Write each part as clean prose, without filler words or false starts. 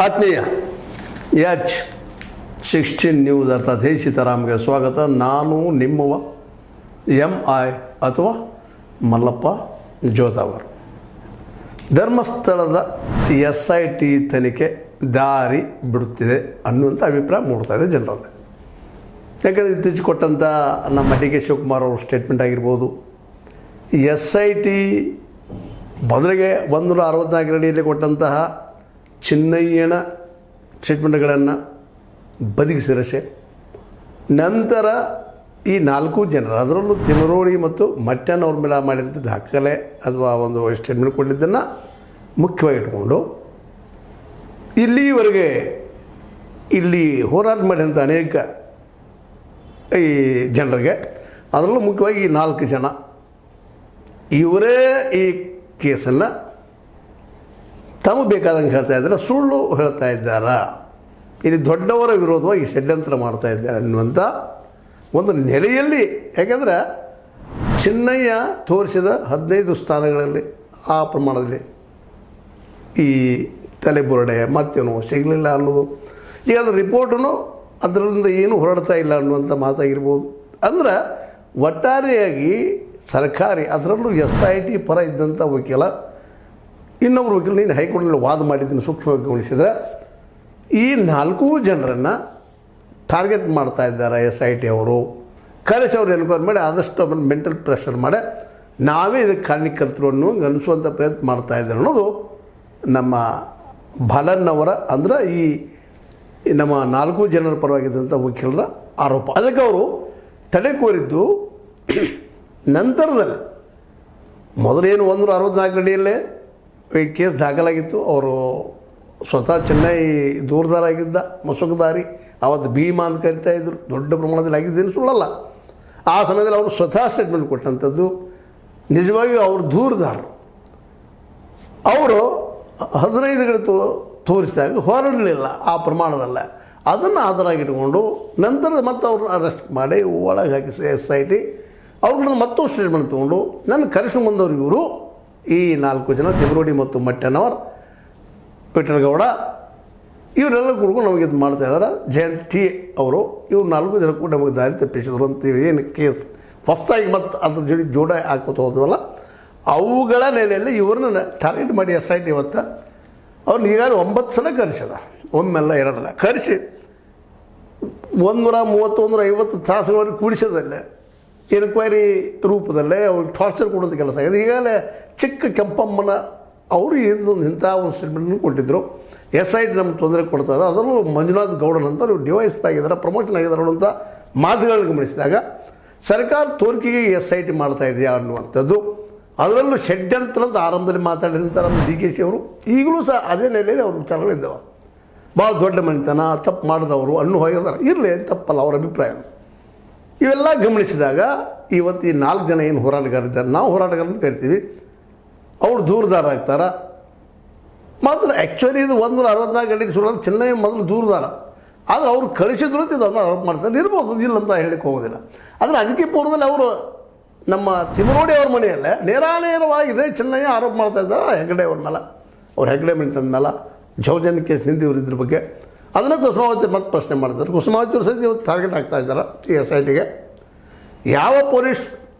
ಆತ್ಮೀಯ H16 news ಅರ್ಥಾತ್ ಹೇ ಸೀತಾರಾಮ್ಗೆ ಸ್ವಾಗತ. ನಾನು ನಿಮ್ಮವ MI ಅಥವಾ ಮಲ್ಲಪ್ಪ ಜೋತಾವರ್. ಧರ್ಮಸ್ಥಳದ SIT ತನಿಖೆ ದಾರಿ ಬಿಡುತ್ತಿದೆ ಅನ್ನುವಂಥ ಅಭಿಪ್ರಾಯ ಮೂಡ್ತಾ ಇದೆ ಜನರಲ್ಲಿ. ಯಾಕಂದರೆ ಇತ್ತೀಚೆಗೆ ಕೊಟ್ಟಂಥ ನಮ್ಮ DK ಶಿವಕುಮಾರ್ ಅವ್ರ ಸ್ಟೇಟ್ಮೆಂಟ್ ಆಗಿರ್ಬೋದು, SIT ಬದಲಿಗೆ 164 ಅಡಿಯಲ್ಲಿ ಕೊಟ್ಟಂತಹ ಚಿನ್ನಯ್ಯನ ಸ್ಟೇಟ್ಮೆಂಟ್ಗಳನ್ನು ಬದಿಗಿಸಿರಸೆ ನಂತರ ಈ 4 ಜನರು, ಅದರಲ್ಲೂ ತಿಮರೋಡಿ ಮತ್ತು ಮಟ್ಟಣ್ಣವ್ರ ಮೇಲೆ ಮಾಡಿದಂಥ ದಾಖಲೆ ಅಥವಾ ಒಂದು ಸ್ಟೇಟ್ಮೆಂಟ್ ಕೊಟ್ಟಿದ್ದನ್ನು ಮುಖ್ಯವಾಗಿ ಇಟ್ಕೊಂಡು ಇಲ್ಲಿವರೆಗೆ ಇಲ್ಲಿ ಹೋರಾಟ ಮಾಡಿದಂಥ ಅನೇಕ ಈ ಜನರಿಗೆ, ಅದರಲ್ಲೂ ಮುಖ್ಯವಾಗಿ ಈ 4 ಜನ ಇವರೇ ಈ ಕೇಸನ್ನು ತಮಗೆ ಬೇಕಾದಂಗೆ ಹೇಳ್ತಾ ಇದ್ದಾರೆ, ಸುಳ್ಳು ಹೇಳ್ತಾ ಇದ್ದಾರಾ, ಇಲ್ಲಿ ದೊಡ್ಡವರ ವಿರೋಧವಾಗಿ ಷಡ್ಯಂತ್ರ ಮಾಡ್ತಾ ಇದ್ದಾರೆ ಅನ್ನುವಂಥ ಒಂದು ನೆಲೆಯಲ್ಲಿ. ಯಾಕೆಂದರೆ ಚಿನ್ನಯ್ಯ ತೋರಿಸಿದ 15 ಸ್ಥಾನಗಳಲ್ಲಿ ಆ ಪ್ರಮಾಣದಲ್ಲಿ ಈ ತಲೆಬುರುಡೆ ಮತ್ತೇನೋ ಸಿಗಲಿಲ್ಲ ಅನ್ನೋದು, ಈಗ ಅದರ ರಿಪೋರ್ಟನ್ನು ಅದರಿಂದ ಏನು ಹೊರಡ್ತಾ ಇಲ್ಲ ಅನ್ನುವಂಥ ಮಾತಾಗಿರ್ಬೋದು. ಅಂದ್ರೆ ಒಟ್ಟಾರೆಯಾಗಿ ಸರ್ಕಾರಿ, ಅದರಲ್ಲೂ SIT ಪರ ಇದ್ದಂಥ ವಕೀಲ, ಇನ್ನೊಬ್ಬರು ವಕೀಲ ನೀನು ಹೈಕೋರ್ಟ್ನಲ್ಲಿ ವಾದ ಮಾಡಿದ್ದನ್ನು ಸೂಕ್ಷ್ಮವಾಗಿ ಗಮನಿಸಿದರೆ ಈ 4 ಜನರನ್ನು ಟಾರ್ಗೆಟ್ ಮಾಡ್ತಾ ಇದ್ದಾರೆ SIT ಅವರು. ಕರೆಸಿ ಅವ್ರು ಎನ್ಕ್ವೈರಿ ಮಾಡಿ ಆದಷ್ಟು ಅವ್ರನ್ನ ಮೆಂಟಲ್ ಪ್ರೆಷರ್ ಮಾಡಿ ನಾವೇ ಇದಕ್ಕೆ ಕಾರಣೀಕರ್ತರು ಅನ್ನೋ ಅನಿಸುವಂಥ ಪ್ರಯತ್ನ ಮಾಡ್ತಾ ಇದ್ದಾರೆ ಅನ್ನೋದು ನಮ್ಮ ಬಾಲಣ್ಣವರ, ಅಂದ್ರೆ ಈ ನಮ್ಮ 4 ಜನರ ಪರವಾಗಿದ್ದಂಥ ವಕೀಲರ ಆರೋಪ. ಅದಕ್ಕೆ ಅವರು ತಡೆ ಕೋರಿದ್ದು ನಂತರದಲ್ಲಿ ಮೊದಲೇನು 164 ಅಡಿಯಲ್ಲೇ ಈ ಕೇಸ್ ದಾಖಲಾಗಿತ್ತು. ಅವರು ಸ್ವತಃ ಚೆನ್ನೈ ದೂರದಾರ ಆಗಿದ್ದ, ಮಸುಕದಾರಿ, ಅವತ್ತು ಭೀಮಾ ಅಂತ ಕರಿತಾಯಿದ್ರು, ದೊಡ್ಡ ಪ್ರಮಾಣದಲ್ಲಿ ಆಗಿದ್ದೇನು ಸುಳ್ಳಲ್ಲ. ಆ ಸಮಯದಲ್ಲಿ ಅವರು ಸ್ವತಃ ಸ್ಟೇಟ್ಮೆಂಟ್ ಕೊಟ್ಟಂಥದ್ದು. ನಿಜವಾಗಿ ಅವರು ದೂರದಾರರು. ಅವರು 15 ಗಡಿ ತೋರಿಸಿದಾಗ ಹೊರಡಲಿಲ್ಲ ಆ ಪ್ರಮಾಣದಲ್ಲ. ಅದನ್ನು ಆಧಾರಾಗಿಟ್ಕೊಂಡು ನಂತರ ಮತ್ತೆ ಅವ್ರನ್ನ ಅರೆಸ್ಟ್ ಮಾಡಿ ಒಳಗೆ ಹಾಕಿ SIT ಅವ್ರನ್ನ ಮತ್ತೊಂದು ಸ್ಟೇಟ್ಮೆಂಟ್ ತೊಗೊಂಡು ನನ್ನ ಕರೆಸಿ ಮುಂದವ್ರು ಇವರು ಈ 4 ಜನ ತಿಮರೋಡಿ ಮತ್ತು ಮಟ್ಟಣ್ಣವರ್, ವಿಠಲಗೌಡ ಇವರೆಲ್ಲ ಕೂಡ್ಕೊಂಡು ನಮಗೆ ಇದು ಮಾಡ್ತಾಯಿದ್ದಾರೆ. ಜಯಂತ್ T ಅವರು ಇವ್ರು 4 ಜನ ಕೂಡ ನಮಗೆ ದಾರಿ ತಪ್ಪಿಸಿದ್ರು ಅಂತೇಳಿ ಏನು ಕೇಸ್ ಹೊಸದಾಗಿ ಮತ್ತು ಅದ್ರ ಜೋಡಿ ಜೋಡ ಹಾಕೋತ ಹೋದ್ವಲ್ಲ, ಅವುಗಳ ನೆಲೆಯಲ್ಲಿ ಇವ್ರನ್ನ ಟಾರ್ಗೆಟ್ ಮಾಡಿ SIT ಇವತ್ತು ಅವ್ರನ್ನ ಈಗಾಗಲೇ 9 ಸಲ ಕರೆಸಿದ, ಒಮ್ಮೆಲ್ಲ 2 ಕರೆಸಿ 130-150 ತಾಸುಗಳವರೆಗೆ ಕೂಡಿಸೋದಲ್ಲೇ ಎನ್ಕ್ವೈರಿ ರೂಪದಲ್ಲೇ ಅವ್ರಿಗೆ ಟಾರ್ಚರ್ ಕೊಡೋಂಥ ಕೆಲಸ ಆಗಿದೆ. ಈಗಾಗಲೇ ಚಿಕ್ಕ ಕೆಂಪಮ್ಮನ ಅವರು ಇಂಥ ಒಂದು ಸ್ಟೇಟ್ಮೆಂಟನ್ನು ಕೊಟ್ಟಿದ್ದರು. SIT ನಮ್ಗೆ ತೊಂದರೆ ಕೊಡ್ತದೆ, ಅದರಲ್ಲೂ ಮಂಜುನಾಥ್ ಗೌಡನ್ ಅಂತ ಅವ್ರು DYSP ಆಗಿದ್ದಾರೆ, ಪ್ರಮೋಷನ್ ಆಗಿದ್ದಾರೆ ಅನ್ನೋಂಥ ಮಾತುಗಳನ್ನು ಗಮನಿಸಿದಾಗ ಸರ್ಕಾರ ತೋರಿಕೆಗೆ SIT ಮಾಡ್ತಾ ಇದೆಯಾ ಅನ್ನುವಂಥದ್ದು. ಅದರಲ್ಲೂ ಷಡ್ಯಂತ್ರ ಅಂತ ಆರಂಭದಲ್ಲಿ ಮಾತಾಡಿದಂಥ ನಮ್ಮ DKC ಅವರು ಈಗಲೂ ಸಹ ಅದೇ ನೆಲೆಯಲ್ಲಿ ಅವ್ರ ವಿಚಾರಗಳಿದ್ದಾವೆ. ಭಾಳ ದೊಡ್ಡ ಮನೆತನ, ತಪ್ಪು ಮಾಡಿದವರು ಅನ್ನೋ ಹೋಗಿದ್ದಾರೆ. ಇರಲಿ, ತಪ್ಪಲ್ಲ ಅವ್ರ ಅಭಿಪ್ರಾಯ. ಇವೆಲ್ಲ ಗಮನಿಸಿದಾಗ ಇವತ್ತು ಈ 4 ಜನ ಏನು ಹೋರಾಟಗಾರಿದ್ದಾರೆ, ನಾವು ಹೋರಾಟಗಾರ ಅಂತ ಕರಿತೀವಿ, ಅವ್ರು ದೂರದಾರ ಆಗ್ತಾರೆ. ಮಾತ್ರ ಆ್ಯಕ್ಚುಲಿ ಇದು 164 ಅಡಿ ಸುಳ್ಳೋದು. ಚೆನ್ನೈ ಮೊದಲು ದೂರದಾರ, ಆದರೆ ಅವ್ರು ಕಳಿಸಿದ್ರು ಅಂತ ಇದನ್ನು ಆರೋಪ ಮಾಡ್ತಾರೆ. ಇರ್ಬೋದು, ಇಲ್ಲ ಅಂತ ಹೇಳಲಿಕ್ಕೆ ಹೋಗೋದಿಲ್ಲ. ಆದರೆ ಅದಕ್ಕೆ ಪೂರ್ವದಲ್ಲಿ ಅವರು ನಮ್ಮ ತಿಮರೋಡಿ ಅವ್ರ ಮನೆಯಲ್ಲೇ ನೇರಾನೇರವಾಗಿದೆ ಚೆನ್ನೈ ಆರೋಪ ಮಾಡ್ತಾ ಇದ್ದಾರೆ ಹೆಗ್ಗಡೆ ಅವ್ರ ಮೇಲೆ, ಅವ್ರು ಹೆಗ್ಗಡೆ ಮಿಂಟದ ಮೇಲೆ ಜೌಜನ್ ಕೇಸ್ ನಿಂತಿವ್ರು ಇದ್ರ ಬಗ್ಗೆ. ಅದನ್ನು ಕುಸುಮಾವತಿ ಮತ್ತೆ ಪ್ರಶ್ನೆ ಮಾಡ್ತಾರೆ. ಕುಸುಮಾವತಿ ಅವ್ರು ಸಹಿತ ಇವತ್ತು ಟಾರ್ಗೆಟ್ ಆಗ್ತಾ ಇದ್ದಾರೆ ಈ SITಗೆ. ಯಾವ ಪೊಲೀಸ್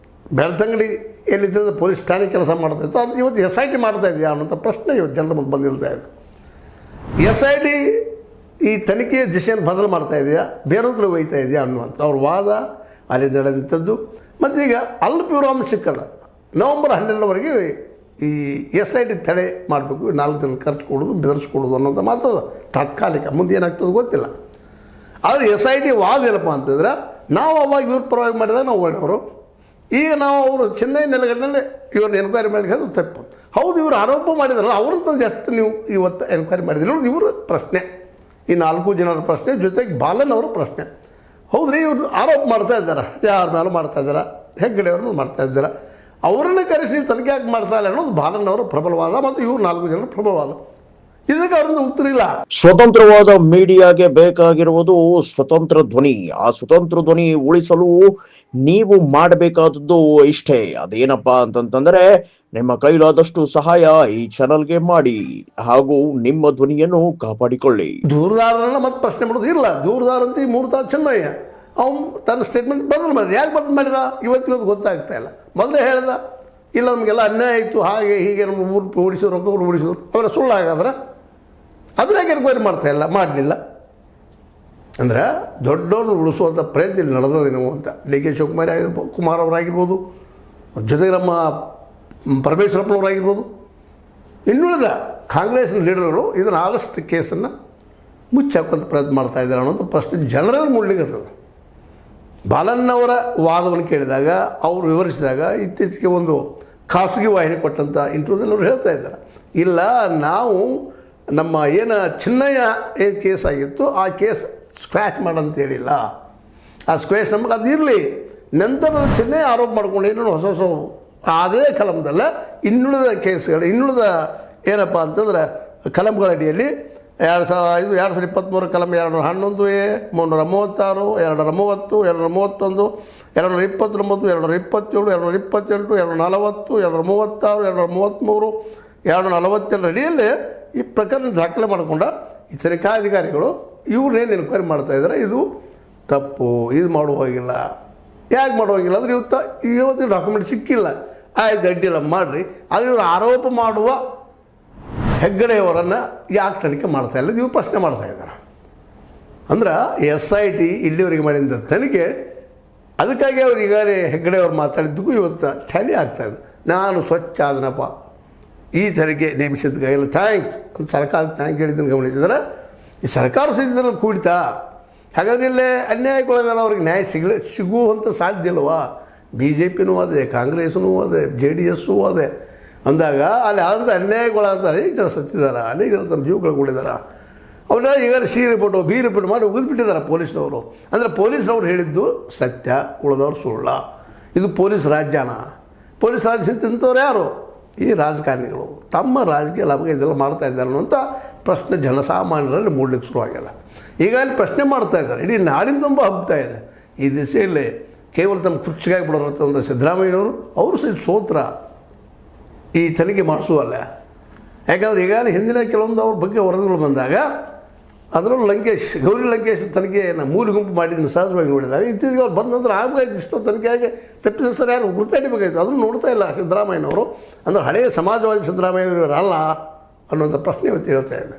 ಬೆಳ್ತಂಗಡಿ ಎಲ್ಲಿದ್ದ ಪೊಲೀಸ್ ಠಾಣೆ ಕೆಲಸ ಮಾಡ್ತಾಯಿತ್ತು, ಅದು ಇವತ್ತು SIT ಮಾಡ್ತಾ ಇದೆಯಾ ಅನ್ನೋಂಥ ಪ್ರಶ್ನೆ ಇವತ್ತು ಜನರ ಮುಂದೆ ಬಂದಿಲ್ತಾ ಇದೆ. SIT ಈ ತನಿಖೆಯ ದಿಶೆಯನ್ನು ಬದಲು ಮಾಡ್ತಾ ಇದೆಯಾ, ಬೇರೆ ಕಡೆ ಒಯ್ತಾ ಇದೆಯಾ ಅನ್ನುವಂಥ ಅವ್ರ ವಾದ ಅಲ್ಲಿ ನಡೆದಂಥದ್ದು. ಮತ್ತು ಈಗ ಅಲ್ಪವಿರಾಮ ಸಿಕ್ಕಲ್ಲ, ನವಂಬರ್ 12ರವರೆಗೆ ಈ SIT ತಡೆ ಮಾಡಬೇಕು, 4 ಜನ ಖರ್ಚು ಕೊಡೋದು, ಬೆದರಿಸ್ಕೊಡೋದು ಅನ್ನೋಂಥ ಮಾತದ ತಾತ್ಕಾಲಿಕ. ಮುಂದೆ ಏನಾಗ್ತದೆ ಗೊತ್ತಿಲ್ಲ. ಆದರೆ SIT ವಾದ ಏನಪ್ಪ ಅಂತಂದ್ರೆ, ನಾವು ಅವಾಗ ಇವ್ರ ಪರವಾಗಿ ಮಾಡಿದಾಗ ನಾವು ಒಳ್ಳೆಯವರು, ಈಗ ನಾವು ಅವರು ಚೆನ್ನೈ ನೆಲೆಗಡನಲ್ಲಿ ಇವ್ರನ್ನ ಎನ್ಕ್ವೈರಿ ಮಾಡಿ ಅದು ತಪ್ಪು. ಹೌದು, ಇವರು ಆರೋಪ ಮಾಡಿದಾರಲ್ಲ, ಅವ್ರನ್ನ ತಂದು ಎಷ್ಟು ನೀವು ಇವತ್ತು ಎನ್ಕ್ವೈರಿ ಮಾಡಿದ್ರಿ ಅನ್ನೋದು ಇವ್ರ ಪ್ರಶ್ನೆ, ಈ 4 ಜನರ ಪ್ರಶ್ನೆ, ಜೊತೆಗೆ ಬಾಲನ್ ಅವರ ಪ್ರಶ್ನೆ. ಹೌದ್ರಿ, ಇವರು ಆರೋಪ ಮಾಡ್ತಾ ಇದ್ದಾರೆ, ಯಾರ ಮೇಲೂ ಮಾಡ್ತಾ ಇದ್ದಾರೆ, ಹೆಗ್ಗಡೆ ಅವ್ರನ್ನ ಮಾಡ್ತಾ ಇದ್ದಾರೆ, ಅವರನ್ನು ಕರೆಸಿ ನೀವು ತನಿಖೆ ಯಾಕೆ ಮಾಡ್ತಾ ಇಲ್ಲ ಅನ್ನೋದು ಬಾಲನ್ ಅವರ ಪ್ರಬಲವಾದ ಮತ್ತು ಇವ್ರು 4 ಜನರ ಪ್ರಬಲವಾದ. ಇದಕ್ಕೆ ಅವ್ರಿಂದ ಉತ್ತರ ಇಲ್ಲ. ಸ್ವತಂತ್ರವಾದ ಮೀಡಿಯಾಗೆ ಬೇಕಾಗಿರುವುದು ಸ್ವತಂತ್ರ ಧ್ವನಿ. ಆ ಸ್ವತಂತ್ರ ಧ್ವನಿ ಉಳಿಸಲು ನೀವು ಮಾಡಬೇಕಾದದ್ದು ಇಷ್ಟೇ. ಅದೇನಪ್ಪಾ ಅಂತಂತಂದ್ರೆ ನಿಮ್ಮ ಕೈಲಾದಷ್ಟು ಸಹಾಯ ಈ ಚಾನಲ್ಗೆ ಮಾಡಿ ಹಾಗೂ ನಿಮ್ಮ ಧ್ವನಿಯನ್ನು ಕಾಪಾಡಿಕೊಳ್ಳಿ. ದೂರದಾರನ ಮತ್ತೆ ಪ್ರಶ್ನೆ ಮಾಡೋದು ಇಲ್ಲ. ದೂರದಾರ ಅಂತ 3 ತಾಸು ಚೆನ್ನಯ್ಯ ಅವನು ತನ್ನ ಸ್ಟೇಟ್ಮೆಂಟ್ ಬದಲು ಮಾಡಿದ. ಯಾಕೆ ಬದಲು ಮಾಡಿದ ಇವತ್ತಿಗೆ ಗೊತ್ತಾಗ್ತಾ ಇಲ್ಲ. ಮೊದಲೇ ಹೇಳ್ದ ಇಲ್ಲ ನಮಗೆಲ್ಲ ಅನ್ಯಾಯ ಆಯಿತು, ಹಾಗೆ ಹೀಗೆ ನಮ್ಮ ಊರು ಓಡಿಸಿದ್ರು, ರೊಕ್ಕ ಓಡಿಸಿದ್ರು, ಅವರ ಸುಳ್ಳು ಹಾಗಾದ್ರೆ ಅದನ್ನ ಯಾಕೆ ಎನ್ಕ್ವೈರಿ ಮಾಡ್ತಾಯಿಲ್ಲ, ಮಾಡಲಿಲ್ಲ ಅಂದ್ರೆ ದೊಡ್ಡವ್ರನ್ನ ಉಳಿಸುವಂಥ ಪ್ರಯತ್ನ ಇಲ್ಲಿ ನಡೆದದೇನೋ ಅಂತ. ಡಿ ಕೆ ಶಿವಕುಮಾರ್ ಆಗಿರ್ಬೋದು, ಕುಮಾರ್ ಅವರಾಗಿರ್ಬೋದು, ಜೊತೆಗೆ ನಮ್ಮ ಪರಮೇಶ್ವರಪ್ಪನವರಾಗಿರ್ಬೋದು, ಇನ್ನುಳಿದ ಕಾಂಗ್ರೆಸ್ನ ಲೀಡರ್ಗಳು ಇದನ್ನು ಆದಷ್ಟು ಕೇಸನ್ನು ಮುಚ್ಚಾಕುವಂಥ ಪ್ರಯತ್ನ ಮಾಡ್ತಾ ಇದ್ದಾರೆ ಅನ್ನೋಂಥ ಪ್ರಶ್ನೆ ಜನರಲ್ಲಿ ಮೂಡಲಿಕ್ಕತ್ತದ. ಬಾಲಣ್ಣವರ ವಾದವನ್ನು ಕೇಳಿದಾಗ ಅವರು ವಿವರಿಸಿದಾಗ ಇತ್ತೀಚೆಗೆ ಒಂದು ಖಾಸಗಿ ವಾಹಿನಿ ಕೊಟ್ಟಂಥ ಇಂಟರ್ವ್ಯೂದಲ್ಲಿ ಅವರು ಹೇಳ್ತಾ ಇದ್ದಾರೆ, ಇಲ್ಲ ನಾವು ನಮ್ಮ ಏನು ಚಿನ್ನಯ್ಯ ಏನು ಕೇಸ್ ಆಗಿತ್ತು ಆ ಕೇಸ್ ಸ್ಕ್ವ್ಯಾಶ್ ಮಾಡಂತ ಹೇಳಿಲ್ಲ. ಆ ಸ್ಕ್ವ್ಯಾಶ್ ನಮಗೆ ಅದು ಇರಲಿ, ನಂತರ ಚಿನ್ನಯ್ಯ ಆರೋಪ ಮಾಡ್ಕೊಂಡು ಏನೋ ಹೊಸ ಹೊಸ ಅದೇ ಕಲಮದಲ್ಲ ಇನ್ನುಳಿದ ಕೇಸ್ಗಳು, ಇನ್ನುಳಿದ ಏನಪ್ಪ ಅಂತಂದ್ರೆ ಕಲಂಗಳ ಅಡಿಯಲ್ಲಿ 2023 ಕಲಂ 211A, 336, 230, 231, 229, 227, 228, 240, 236, 233, 242 ಅಡಿಯಲ್ಲಿ ಈ ಪ್ರಕರಣ ದಾಖಲೆ ಮಾಡಿಕೊಂಡ ಈ ತನಿಖಾಧಿಕಾರಿಗಳು ಇವ್ರನ್ನೇನು ಎನ್ಕ್ವೈರಿ ಮಾಡ್ತಾಯಿದ್ದಾರೆ, ಇದು ತಪ್ಪು, ಇದು ಮಾಡುವಾಗಿಲ್ಲ. ಯಾಕೆ ಮಾಡುವಾಗಿಲ್ಲ ಅಂದರೆ ಇವತ್ತು ಡಾಕ್ಯುಮೆಂಟ್ ಸಿಕ್ಕಿಲ್ಲ, ಆಯ್ತು ಅಡ್ಡಿಲ್ಲ ಮಾಡಿರಿ. ಆದರೆ ಇವರು ಆರೋಪ ಮಾಡುವ ಹೆಗ್ಗಡೆಯವರನ್ನು ಯಾಕೆ ತನಿಖೆ ಮಾಡ್ತಾಯಿಲ್ಲ ಇವರು ಪ್ರಶ್ನೆ ಮಾಡ್ತಾಯಿದ್ದಾರೆ. ಅಂದ್ರೆ SIT ಇಲ್ಲಿವರೆಗೆ ಮಾಡಿದ ತನಿಖೆ, ಅದಕ್ಕಾಗಿ ಅವ್ರು ಈಗಾಗಲೇ ಹೆಗ್ಗಡೆಯವ್ರು ಮಾತಾಡಿದ್ದಕ್ಕೂ ಇವತ್ತು ಠಾಲಿ ಆಗ್ತಾಯಿದೆ. ನಾನು ಸ್ವಚ್ಛ ಆದನಪ್ಪ ಈ ತನಿಖೆ ನೇಮಿಸಿದ್ದಕ್ಕಾಗಿಲ್ಲ, ಥ್ಯಾಂಕ್ಸ್ ಅಂತ ಸರ್ಕಾರಕ್ಕೆ ಥ್ಯಾಂಕ್ ಹೇಳಿದ್ದನ್ನು ಗಮನಿಸಿದ್ರೆ ಈ ಸರ್ಕಾರ ಸಹಿತದಲ್ಲಿ ಕೂಡಿತಾ. ಹಾಗಾದರೆ ಇಲ್ಲೇ ಅನ್ಯಾಯಕ್ಕೊಳಗಾದವ್ರಿಗೆ ನ್ಯಾಯ ಸಿಗುವಂಥ ಸಾಧ್ಯ ಇಲ್ವಾ? BJPನೂ ಅದೇ, ಕಾಂಗ್ರೆಸ್ನೂ ಅದೇ, JDS ಅದೇ ಅಂದಾಗ ಅಲ್ಲಿ ಆದಂಥ ಅನ್ಯಾಯಗಳಂತ ಅನೇಕ ಜನ ಸತ್ತಿದ್ದಾರೆ, ಅನೇಕ ಜನ ತಮ್ಮ ಜೀವ ಕಳ್ಕೊಂಡಿದ್ದಾರೆ. ಅವ್ರನ್ನ ಈಗ C ರಿಪೋರ್ಟು B ರಿಪೋರ್ಟ್ ಮಾಡಿ ಉಗಿದ್ಬಿಟ್ಟಿದ್ದಾರೆ ಪೊಲೀಸ್ನವರು. ಅಂದರೆ ಪೊಲೀಸ್ನವ್ರು ಹೇಳಿದ್ದು ಸತ್ಯ, ಉಳಿದವ್ರು ಸುಳ್ಳ. ಇದು ಪೊಲೀಸ್ ರಾಜ್ಯನ? ಪೊಲೀಸ್ ರಾಜ್ಯ ತಿಂತವ್ರು ಯಾರು? ಈ ರಾಜಕಾರಣಿಗಳು ತಮ್ಮ ರಾಜಕೀಯ ಲಾಭಕ್ಕೆ ಇದೆಲ್ಲ ಮಾಡ್ತಾ ಇದ್ದಾರೆ ಅನ್ನೋಂಥ ಪ್ರಶ್ನೆ ಜನಸಾಮಾನ್ಯರಲ್ಲಿ ಮೂಡಲಿಕ್ಕೆ ಶುರುವಾಗ್ಯದ. ಈಗ ಅಲ್ಲಿ ಪ್ರಶ್ನೆ ಮಾಡ್ತಾ ಇದ್ದಾರೆ, ಇಡೀ ನಾಡಿನ ತುಂಬ ಹಬ್ತಾ ಇದೆ. ಈ ದಿಸೆಯಲ್ಲಿ ಕೇವಲ ತಮ್ಮ ಕುರ್ಚಿಗಾಗಿ ಬಿಡೋರಂಥ ಸಿದ್ದರಾಮಯ್ಯನವರು ಅವರು ಸಹಿತ ಸೋತ್ರ ಈ ತನಿಖೆ ಮಾಡಿಸುವಲ್ಲ. ಯಾಕಂದರೆ ಈಗಾಗಲೇ ಹಿಂದಿನ ಕೆಲವೊಂದು ಅವ್ರ ಬಗ್ಗೆ ವರದಿಗಳು ಬಂದಾಗ ಅದರಲ್ಲೂ ಗೌರಿ ಲಂಕೇಶ್ ತನಿಖೆಯನ್ನು ಮೂಲೆ ಗುಂಪು ಮಾಡಿದ್ದನ್ನು ಸಹಜವಾಗಿ ನೋಡಿದಾಗ ಇತ್ತೀಚೆಗೆ ಅವ್ರು ಬಂದ ನಂತರ ಆಗಬೇಕಾಯ್ತು, ಇಷ್ಟೋ ತನಿಖೆಯಾಗಿ ತಪ್ಪಿಸರು ಯಾರು ಗುರ್ತಾಡಿಬೇಕಾಯ್ತು, ಅದನ್ನು ನೋಡ್ತಾ ಇಲ್ಲ ಸಿದ್ದರಾಮಯ್ಯನವರು. ಅಂದರೆ ಹಳೆಯ ಸಮಾಜವಾದಿ ಸಿದ್ದರಾಮಯ್ಯವರಲ್ಲ ಅನ್ನೋಂಥ ಪ್ರಶ್ನೆ ಇವತ್ತು ಹೇಳ್ತಾ ಇದೆ.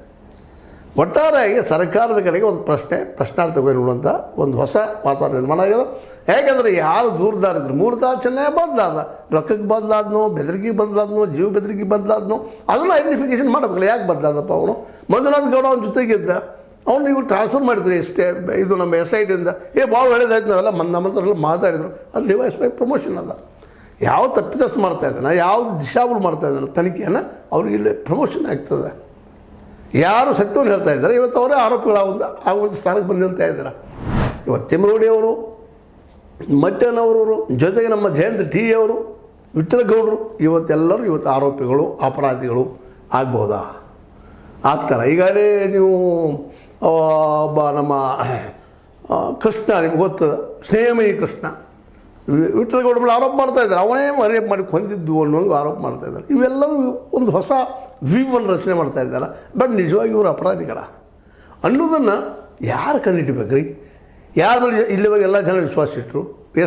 ಒಟ್ಟಾರೆಯಾಗಿ ಸರ್ಕಾರದ ಕಡೆಗೆ ಒಂದು ಪ್ರಶ್ನಾರ್ಥಕವಾಗಿ ನೋಡುವಂಥ ಒಂದು ಹೊಸ ವಾತಾವರಣ ನಿರ್ಮಾಣ ಆಗಿದೆ. ಯಾಕೆಂದರೆ ಯಾರು ದೂರದಾರಿದ್ರು 3 ತಾಸು ಚೆನ್ನೈ ಬದಲಾದ, ರೊಕ್ಕಕ್ಕೆ ಬದಲಾದ್ನೋ, ಬೆದರಿಕೆಗೆ ಬದಲಾದ್ನೋ, ಜೀವ ಬೆದರಿಕೆ ಬದಲಾದ್ನೋ, ಅದನ್ನು ಐಡೆಂಟಿಫಿಕೇಷನ್ ಮಾಡಬೇಕಲ್ಲ. ಯಾಕೆ ಬದಲಾದಪ್ಪ ಅವನು? ಮಂಜುನಾಥ್ ಗೌಡ ಅವನ ಜೊತೆಗಿದ್ದ, ಅವ್ನು ನೀವು ಟ್ರಾನ್ಸ್ಫರ್ ಮಾಡಿದ್ರಿ ಇದು ನಮ್ಮ SITಯಿಂದ ಭಾಳ ಒಳ್ಳೇದಾಯ್ತು, ನಾವೆಲ್ಲ ನಮ್ಮಂಥವ್ರೆಲ್ಲ ಮಾತಾಡಿದರು. ಅದು ಡಿವೈಸ್ ಬೈ ಪ್ರಮೋಷನ್ ಅದ. ಯಾವ ತಪ್ಪಿತಸ್ತು ಮಾಡ್ತಾಯಿದ್ದಾನೆ, ಯಾವ ದಿಶಾಬುಲ್ ಮಾಡ್ತಾಯಿದ್ದಾನೆ ತನಿಖೆಯನ್ನು, ಅವ್ರಿಗೆ ಇಲ್ಲಿ ಪ್ರಮೋಷನ್ ಆಗ್ತದೆ. ಯಾರು ಸತ್ಯವನ್ನು ಹೇಳ್ತಾ ಇದ್ದಾರೆ ಇವತ್ತು ಅವರೇ ಆಗುವಂಥ ಸ್ಥಾನಕ್ಕೆ ಬಂದು ನಿಲ್ತಾ ಇದ್ದಾರೆ. ಇವತ್ತು ತಿಮ್ಮರೋಡಿಯವರು, ಮಟ್ಟನವರು, ಜೊತೆಗೆ ನಮ್ಮ ಜಯಂತ್ T ಅವರು, ವಿಠ್ಠಲಗೌಡರು, ಇವತ್ತು ಆರೋಪಿಗಳು, ಅಪರಾಧಿಗಳು ಆಗ್ಬೋದಾ? ಆಗ್ತಾರೆ. ಈಗಾಗಲೇ ನೀವು ನಮ್ಮ ಕೃಷ್ಣ, ನಿಮ್ಗೆ ಗೊತ್ತದ, ಸ್ನೇಹಮಯಿ ಕೃಷ್ಣ, ವಿಠ್ಠಲಗೌಡ ಮೇಲೆ ಆರೋಪ ಮಾಡ್ತಾಯಿದ್ದಾರೆ, ಅವನೇ ರೇಪ್ ಮಾಡಿ ಕೊಂದಿದ್ದು ಅನ್ನೋಂಗೆ ಆರೋಪ ಮಾಡ್ತಾಯಿದ್ದಾರೆ. ಇವೆಲ್ಲರೂ ಒಂದು ಹೊಸ ದ್ವೀಪವನ್ನು ರಚನೆ ಮಾಡ್ತಾಯಿದ್ದಾರೆ. ಬಟ್ ನಿಜವಾಗಿ ಇವರು ಅಪರಾಧಿಗಳ ಅನ್ನೋದನ್ನು ಯಾರು ಕಂಡುಹಿಡಿಬೇಕು ರೀ? ಯಾರ ಮೇಲೆ ಇಲ್ಲಿವರೆಗೆ ಎಲ್ಲ ಜನ ವಿಶ್ವಾಸ ಇಟ್ಟರು?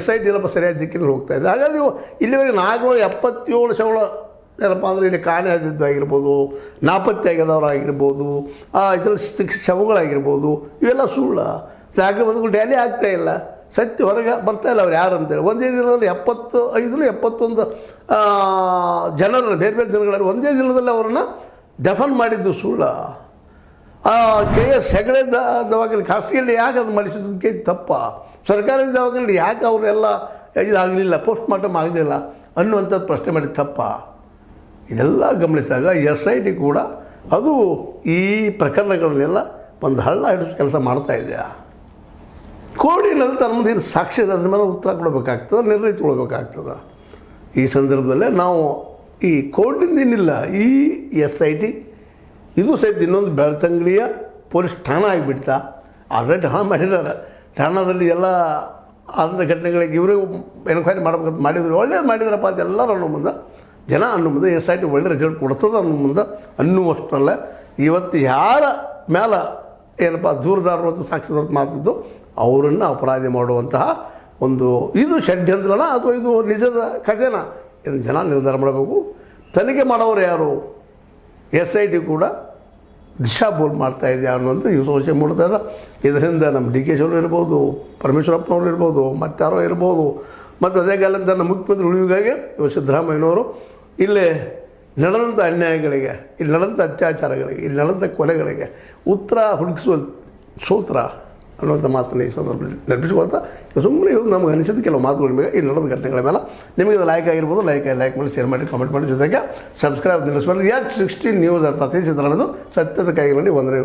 SIT ಎಲ್ಲಪ್ಪ ಸರಿಯಾದ ದಿಕ್ಕಿನಲ್ಲಿ ಹೋಗ್ತಾಯಿದೆ. ಹಾಗಾದರೆ ಇಲ್ಲಿವರೆಗೆ 477 ಶವಗಳು ಏನಪ್ಪ ಅಂದರೆ ಇಲ್ಲಿ ಕಾಣೆ ಆದಿದ್ದು ಆಗಿರ್ಬೋದು, ನಾಪತ್ತೆ ಆಗಿರೋರಾಗಿರ್ಬೋದು, ಇತರ ಶವಗಳಾಗಿರ್ಬೋದು, ಇವೆಲ್ಲ ಸುಳ್ಳ ದಾಖಲೆ ಬಂದುಗಳು ಟ್ಯಾಲಿ ಆಗ್ತಾಯಿಲ್ಲ. ಸತ್ಯ ಹೊರಗೆ ಬರ್ತಾಯಿಲ್ಲ ಅವ್ರು ಯಾರು ಅಂತೇಳಿ. ಒಂದೇ ದಿನದಲ್ಲಿ 75-71 ಜನರನ್ನು ಬೇರೆ ಬೇರೆ ದಿನಗಳಲ್ಲಿ ಒಂದೇ ದಿನದಲ್ಲಿ ಅವರನ್ನು ಡೆಫನ್ ಮಾಡಿದ್ದು ಸುಳ್ಳ. KS ಹೆಗಡೆ ದವಾಖಾನೆ ಖಾಸಗಿಯಲ್ಲಿ ಯಾಕೆ ಅದು ಮಾಡಿಸಿದ್ದಕ್ಕೆ ತಪ್ಪ? ಸರ್ಕಾರಿ ದವಾಖಾನೆಯಲ್ಲಿ ಯಾಕೆ ಅವರೆಲ್ಲ ಇದಾಗಲಿಲ್ಲ, ಪೋಸ್ಟ್ ಮಾರ್ಟಮ್ ಆಗಲಿಲ್ಲ ಅನ್ನುವಂಥದ್ದು ಪ್ರಶ್ನೆ ಮಾಡಿದ ತಪ್ಪ? ಇದೆಲ್ಲ ಗಮನಿಸಿದಾಗ SIT ಕೂಡ ಅದು ಈ ಪ್ರಕರಣಗಳನ್ನೆಲ್ಲ ಒಂದು ಹಳ್ಳ ಹಿಡಿಸೋ ಕೆಲಸ ಮಾಡ್ತಾಯಿದೆಯಾ? ಕೋರ್ಟ್ ಏನಾದರೂ ತನ್ನ ಮುಂದೆ ಸಾಕ್ಷಿ ಇದೆ, ಅದ್ರ ಮೇಲೆ ಉತ್ತರ ಕೊಡಬೇಕಾಗ್ತದೆ, ನಿರ್ಣಯ ತೊಗೊಳ್ಬೇಕಾಗ್ತದೆ. ಈ ಸಂದರ್ಭದಲ್ಲೇ ನಾವು ಈ ಕೋರ್ಟಿಂದ ಏನಿಲ್ಲ, ಈ SIT ಇದು ಸಹಿತ ಇನ್ನೊಂದು ಬೆಳ್ತಂಗಡಿಯ ಪೊಲೀಸ್ ಠಾಣಾ ಆಗಿಬಿಡ್ತಾ. ಆಲ್ರೆಡಿ ಠಾಣಾ ಮಾಡಿದ್ದಾರೆ. ಠಾಣಾದಲ್ಲಿ ಎಲ್ಲ ಆದಂಥ ಘಟನೆಗಳಿಗೆ ಇವರೇ ಎನ್ಕ್ವೈರಿ ಮಾಡ್ಬೇಕಂತ ಮಾಡಿದ್ರು. ಒಳ್ಳೇದು ಮಾಡಿದ್ರಪ್ಪ ಅಂತ ಎಲ್ಲರೂ ಅನ್ನೋ ಮುಂದೆ ಜನ ಅನ್ನೋ ಮುಂದೆ ಎಸ್ ಐ ಟಿ ಒಳ್ಳೆ ರಿಸಲ್ಟ್ ಕೊಡ್ತದೆ ಅನ್ನೋ ಮುಂದೆ ಅನ್ನುವಷ್ಟರಲ್ಲ ಇವತ್ತು ಯಾರ ಮೇಲೆ ಏನಪ್ಪ ದೂರದಾರರು ಮತ್ತು ಸಾಕ್ಷಿದಾರ ಮಾತಿದ್ದು ಅವರನ್ನು ಅಪರಾಧಿ ಮಾಡುವಂತಹ ಒಂದು ಇದು ಷಡ್ಯಂತ್ರನ ಅಥವಾ ಇದು ನಿಜದ ಕಥೆನ ಇದನ್ನು ಜನ ನಿರ್ಧಾರ ಮಾಡಬೇಕು. ತನಿಖೆ ಮಾಡೋರು ಯಾರು? ಎಸ್ ಐ ಟಿ ಕೂಡ ದಿಶಾಬೋಲ್ ಮಾಡ್ತಾ ಇದೆಯಾ ಅನ್ನುವಂಥ ಈ ಸಂಶಯ ಮೂಡ್ತಾ ಇದೆ. ಇದರಿಂದ ನಮ್ಮ ಡಿ ಕೆ ಶಿವರು ಇರ್ಬೋದು, ಪರಮೇಶ್ವರಪ್ಪನವರು ಇರ್ಬೋದು, ಮತ್ತಾರೋ ಇರ್ಬೋದು, ಮತ್ತು ಅದೇ ಕಾಲದ ನಮ್ಮ ಮುಖ್ಯಮಂತ್ರಿ ಉಳಿವಿಗಾಗಿ ಸಿದ್ದರಾಮಯ್ಯನವರು ಇಲ್ಲೇ ನಡೆದಂಥ ಅನ್ಯಾಯಗಳಿಗೆ, ಇಲ್ಲಿ ನಡೆದಂಥ ಅತ್ಯಾಚಾರಗಳಿಗೆ, ಇಲ್ಲಿ ನಡೆದಂಥ ಕೊಲೆಗಳಿಗೆ ಉತ್ತರ ಹುಡುಕಿಸುವ ಸೂತ್ರ ಅನ್ನುವಂಥ ಮಾತನ್ನು ಈ ಸಂದರ್ಭದಲ್ಲಿ ನೆನಪಿಸ್ಕೊಳ್ತಾ ಸುಮ್ಮನೆ ಇವು ನಮ್ಗೆ ಅನಿಸಿದ ಕೆಲವು ಮಾತುಗಳ ಮೇಲೆ ಇಲ್ಲಿ ನಡೆದ ಘಟನೆಗಳ ಮೇಲೆ ನಿಮಗೆ ಇದು ಲೈಕ್ ಆಗಿರ್ಬೋದು, ಲೈಕ್ ಮಾಡಿ, ಶೇರ್ ಮಾಡಿ, ಕಾಮೆಂಟ್ ಮಾಡಿ, ಜೊತೆಗೆ ಸಬ್ಸ್ಕ್ರೈಬ್ ನಿಲ್ಲಿಸಬಾರ್ದು. H16 ನ್ಯೂಸ್ ಅರ್ಥಾತ್ ಈ ಚಿತ್ರಣದ್ದು ಸತ್ಯದ ಕೈಗಳಲ್ಲಿ ವಂದನೆಗಳು.